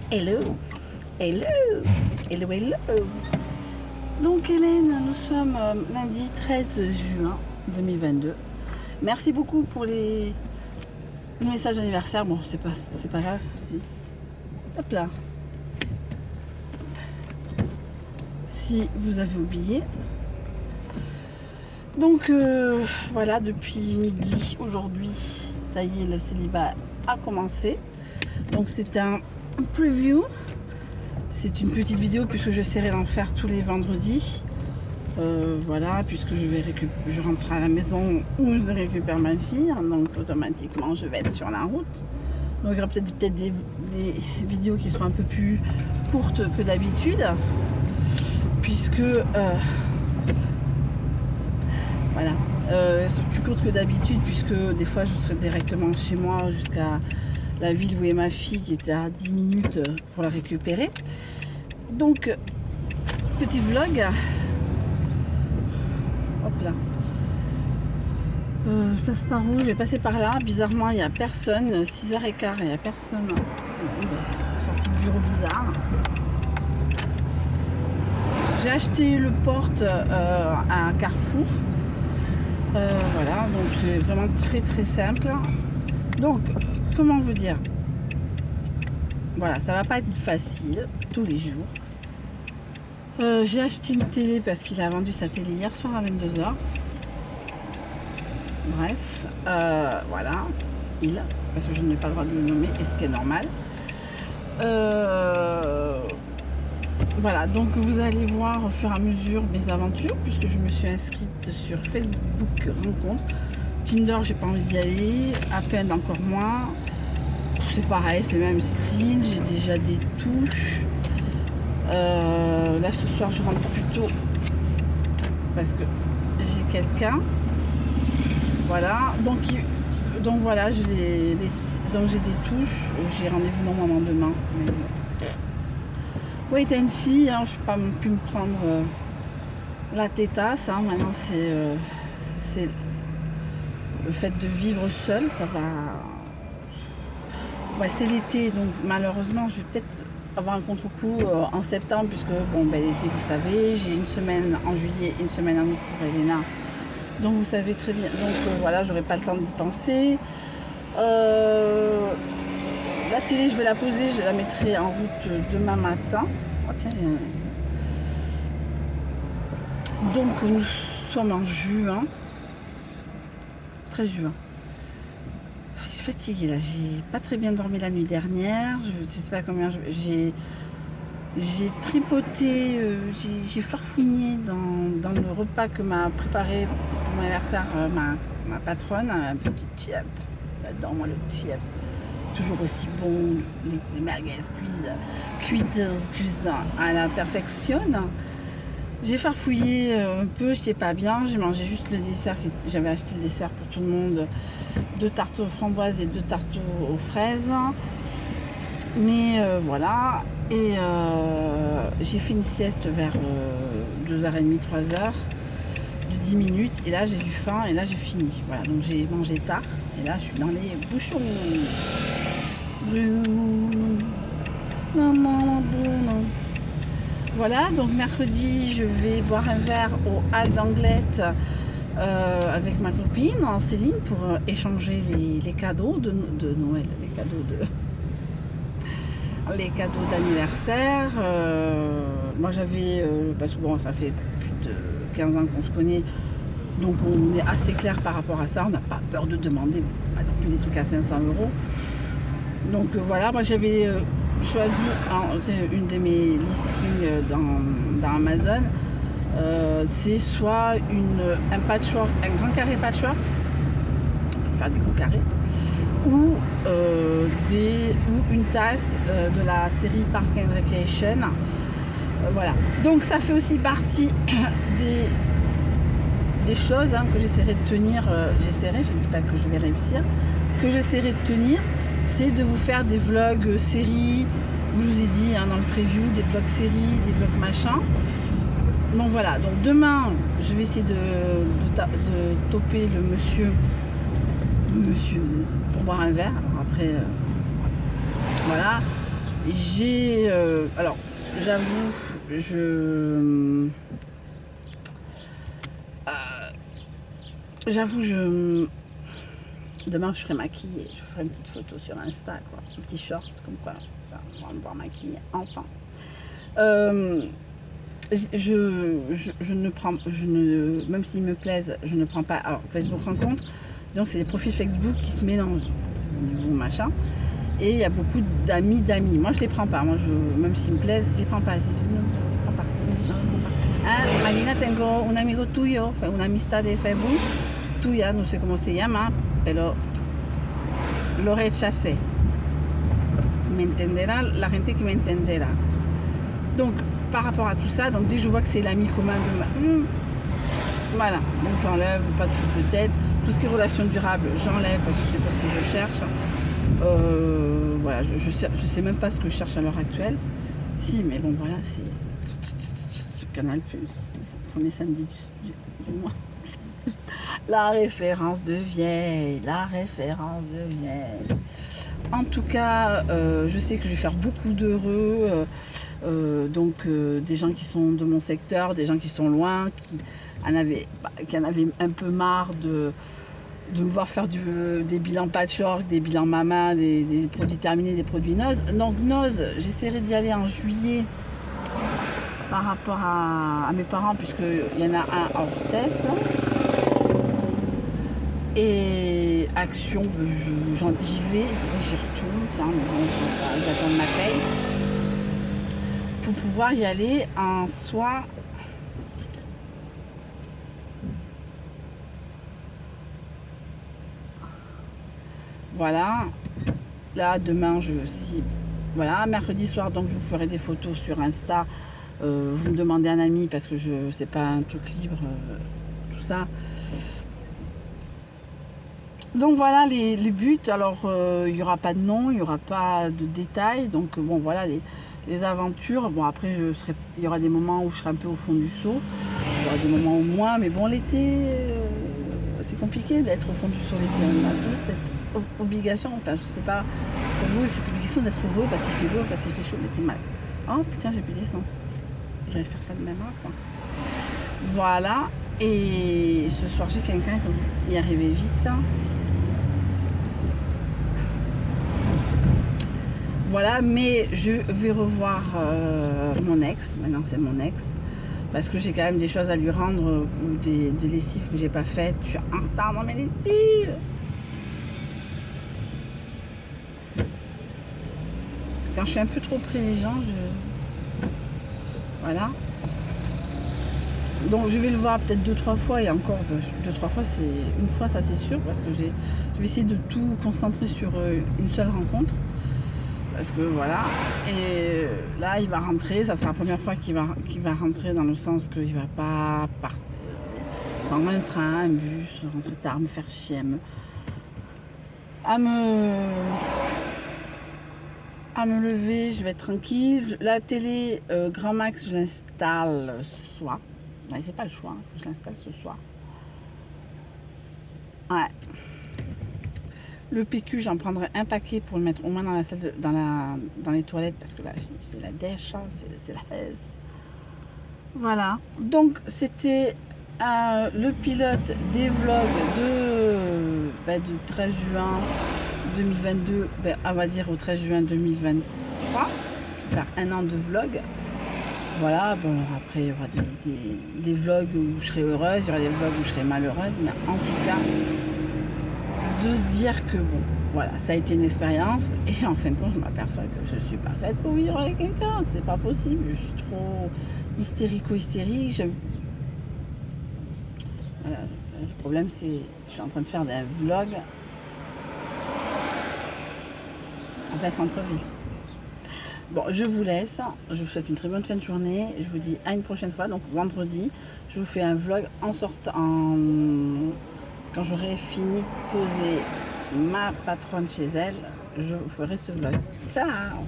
Hello, hello, hello, hello. Donc Hélène, nous sommes lundi 13 juin 2022. Merci beaucoup pour les messages anniversaires. Bon, c'est pas grave, si. Hop là. Si vous avez oublié. Donc voilà, depuis midi aujourd'hui, ça y est, le célibat a commencé. Donc c'est un preview. C'est une petite vidéo puisque j'essaierai d'en faire tous les vendredis. Voilà, puisque je rentre à la maison où je récupère ma fille, donc automatiquement je vais être sur la route. Donc il y aura peut-être des vidéos qui seront un peu plus courtes que d'habitude, puisque voilà, elles sont plus courtes que d'habitude, puisque des fois je serai directement chez moi jusqu'à la ville où est ma fille, qui était à 10 minutes pour la récupérer. Donc petit vlog. Hop là. Je passe par où? Je vais passer par là. Bizarrement, il n'y a personne. 6h15, il n'y a personne. Sortie de bureau bizarre. J'ai acheté le porte à Carrefour. Voilà, donc c'est vraiment très très simple. Donc, comment vous dire? Voilà, ça va pas être facile tous les jours. J'ai acheté une télé parce qu'il a vendu sa télé hier soir à 22h. Bref, voilà, parce que je n'ai pas le droit de le nommer, et ce qui est normal. Voilà, donc vous allez voir au fur et à mesure mes aventures, puisque je me suis inscrite sur Facebook Rencontre. Tinder, j'ai pas envie d'y aller, à peine encore moins. C'est pareil, c'est le même style, j'ai déjà des touches. Là ce soir je rentre plus tôt parce que j'ai quelqu'un. Voilà, donc voilà, donc j'ai des touches. J'ai rendez-vous normalement demain. Wait and see, hein, je ne vais pas plus me prendre la tétasse. Hein, maintenant c'est le fait de vivre seul, ça va. Ouais, c'est l'été, donc malheureusement je vais peut-être avoir un contre-coup en septembre, puisque bon, l'été vous savez, j'ai une semaine en juillet, une semaine en août pour Elena, donc vous savez très bien, donc voilà, j'aurai pas le temps d'y penser. La télé je vais la poser, je la mettrai en route demain matin. Oh, tiens, donc nous sommes en juin, 13 juin. Je suis fatiguée là, j'ai pas très bien dormi la nuit dernière, je sais pas combien j'ai tripoté, j'ai farfouillé dans le repas que m'a préparé pour mon anniversaire ma patronne. Elle me fait du tiep, j'adore moi le tiep, toujours aussi bon, les merguez cuites à la perfection. J'ai farfouillé un peu, j'étais pas bien, j'ai mangé juste le dessert, j'avais acheté le dessert pour tout le monde, 2 tartes aux framboises et 2 tartes aux fraises. Mais voilà, et j'ai fait une sieste vers 2h30, 3h, de 10 minutes, et là j'ai eu faim, et là j'ai fini. Voilà, donc j'ai mangé tard, et là je suis dans les bouchons. Bruno, maman, Bruno. Voilà, donc mercredi, je vais boire un verre au Hall d'Anglette avec ma copine Céline pour échanger les cadeaux de Noël, les cadeaux d'anniversaire. Moi j'avais, parce que bon, ça fait plus de 15 ans qu'on se connaît, donc on est assez clair par rapport à ça, on n'a pas peur de demander, pas non plus des trucs à 500 €. Donc voilà, moi j'avais choisi une de mes listings dans Amazon. C'est soit un patchwork, un grand carré patchwork pour faire des gros carrés, ou une tasse de la série Park and Recreation. Voilà, donc ça fait aussi partie des choses que j'essaierai de tenir. Je ne dis pas que je vais réussir, que j'essaierai de tenir, c'est de vous faire des vlogs séries, où je vous ai dit dans le preview, des vlogs séries, des vlogs machin. Donc voilà, donc demain je vais essayer de toper le monsieur pour boire un verre. Alors après voilà, J'ai... alors, j'avoue, j'avoue, demain je serai maquillée, je ferai une petite photo sur Insta, quoi. Un petit short, comme quoi, on va me voir maquillée, enfin. Je ne prends, même s'ils me plaisent, je ne prends pas. Alors, Facebook rencontre, donc c'est des profils Facebook qui se mélangent au niveau machin. Et il y a beaucoup d'amis. Moi, je les prends pas. Moi, même s'ils me plaisent, je les prends pas. Je les prends pas. Ah, Marina, tengo un amigo tuyo, una amistad de Facebook tuya, no sé cómo se llama, pero lo rechacé. Me entenderá la gente que me entenderá. Donc, par rapport à tout ça, donc dès que je vois que c'est l'ami commun de ma... voilà, donc j'enlève, pas de prise de tête. Tout ce qui est relation durable, j'enlève parce que c'est pas ce que je cherche. Voilà, je sais même pas ce que je cherche à l'heure actuelle. Si, mais bon, voilà, c'est Canal+, c'est le premier samedi du mois. La référence de vieille. En tout cas, je sais que je vais faire beaucoup d'heureux, donc des gens qui sont de mon secteur, des gens qui sont loin, qui en avaient un peu marre de me voir faire des bilans patchwork, des bilans mama, des produits terminés, des produits Noz. Donc Noz, j'essaierai d'y aller en juillet par rapport à mes parents, puisqu'il y en a un hors test. Et Action, j'y vais, il faudrait que j'y retourne, tiens, mais bon, j'attends ma paye pour pouvoir y aller en soit. Voilà, là demain voilà, mercredi soir, donc je vous ferai des photos sur Insta. Vous me demandez un ami parce que c'est pas un truc libre, tout ça. Donc voilà les buts. Alors il n'y aura pas de nom, il n'y aura pas de détails. Donc bon voilà les aventures. Bon après il y aura des moments où je serai un peu au fond du seau. Il y aura des moments où moins. Mais bon l'été c'est compliqué d'être au fond du seau l'été. On a toujours cette obligation. Enfin je sais pas pour vous cette obligation d'être heureux parce qu'il fait beau, parce qu'il fait chaud l'été mal. Oh putain j'ai plus d'essence. J'irai faire ça demain quoi. Voilà. Et ce soir j'ai quelqu'un, il faut y arriver vite. Voilà, mais je vais revoir mon ex, maintenant c'est mon ex, parce que j'ai quand même des choses à lui rendre, ou des lessives que j'ai pas faites. Je suis en retard dans mes lessives. Quand je suis un peu trop près des gens, voilà. Donc je vais le voir peut-être 2-3 fois, et encore 2-3 fois, c'est une fois ça c'est sûr, parce que je vais essayer de tout concentrer sur une seule rencontre. Parce que voilà, et là il va rentrer, ça sera la première fois qu'il va rentrer, dans le sens qu'il va pas prendre un train, un bus, rentrer tard, me faire chier, à me lever, je vais être tranquille. La télé Grand Max, je l'installe ce soir. Ouais, j'ai pas le choix, il faut que je l'installe ce soir. Ouais. Le PQ, j'en prendrai un paquet pour le mettre au moins dans la salle, dans les toilettes, parce que là, c'est la dèche, hein, c'est la haise. Voilà. Donc, c'était le pilote des vlogs de 13 juin 2022, on va dire au 13 juin 2023. Faire un an de vlog. Voilà, bon, après, il y aura des vlogs où je serai heureuse, il y aura des vlogs où je serai malheureuse, mais en tout cas, de se dire que bon, voilà, ça a été une expérience, et en fin de compte je m'aperçois que je suis pas faite pour vivre avec quelqu'un, c'est pas possible, je suis trop hystérique. Voilà, le problème c'est, je suis en train de faire des vlogs en plein centre-ville. Bon, je vous laisse, je vous souhaite une très bonne fin de journée, je vous dis à une prochaine fois, donc vendredi, je vous fais un vlog en sortant, quand j'aurai fini de poser ma patronne chez elle, je vous ferai ce vlog. Ciao!